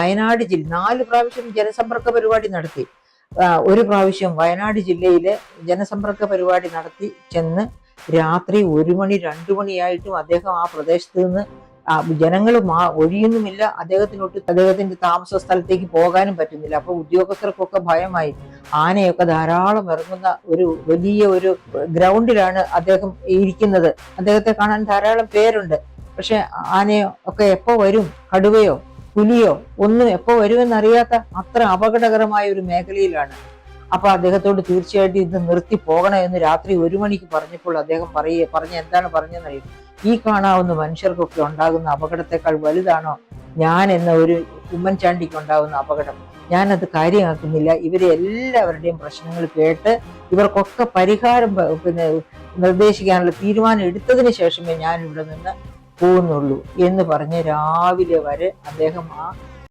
വയനാട് ജില്ല 4 പ്രാവശ്യം ജനസമ്പർക്ക പരിപാടി നടത്തി. ഒരു പ്രാവശ്യം വയനാട് ജില്ലയിലെ ജനസമ്പർക്ക പരിപാടി നടത്തി ചെന്ന് രാത്രി 1 മണി 2 മണിയായിട്ടും അദ്ദേഹം ആ പ്രദേശത്ത് നിന്ന് ജനങ്ങൾ ഒഴിയുന്നുമില്ല. അദ്ദേഹത്തിന്റെ താമസ സ്ഥലത്തേക്ക് പോകാനും പറ്റുന്നില്ല. അപ്പൊ ഉദ്യോഗസ്ഥർക്കൊക്കെ ഭയമായി. ആനയൊക്കെ ധാരാളം ഇറങ്ങുന്ന ഒരു വലിയ ഒരു ഗ്രൗണ്ടിലാണ് അദ്ദേഹം ഇരിക്കുന്നത്. അദ്ദേഹത്തെ കാണാൻ ധാരാളം പേരുണ്ട്. പക്ഷെ ആനയോ ഒക്കെ എപ്പോ വരും, കടുവയോ പുലിയോ ഒന്നും എപ്പോ വരുമെന്നറിയാത്ത അത്ര അപകടകരമായ ഒരു മേഖലയിലാണ്. അപ്പൊ അദ്ദേഹത്തോട് തീർച്ചയായിട്ടും ഇത് നിർത്തി പോകണമെന്ന് രാത്രി 1 മണിക്ക് പറഞ്ഞപ്പോൾ അദ്ദേഹം എന്താണ് പറഞ്ഞെന്നറിയും, ഈ കാണാവുന്ന മനുഷ്യർക്കൊക്കെ ഉണ്ടാകുന്ന അപകടത്തെക്കാൾ വലുതാണോ ഞാൻ എന്ന ഒരു ഉമ്മൻചാണ്ടിക്ക് ഉണ്ടാകുന്ന അപകടം? ഞാനത് കാര്യമാക്കുന്നില്ല. ഇവരെ എല്ലാവരുടെയും പ്രശ്നങ്ങൾ കേട്ട് ഇവർക്കൊക്കെ പരിഹാരം നിർദ്ദേശിക്കാനുള്ള തീരുമാനം എടുത്തതിന് ശേഷമേ ഞാൻ ഇവിടെ നിന്ന് പോകുന്നുള്ളൂ എന്ന് പറഞ്ഞ് രാവിലെ വരെ അദ്ദേഹം ആ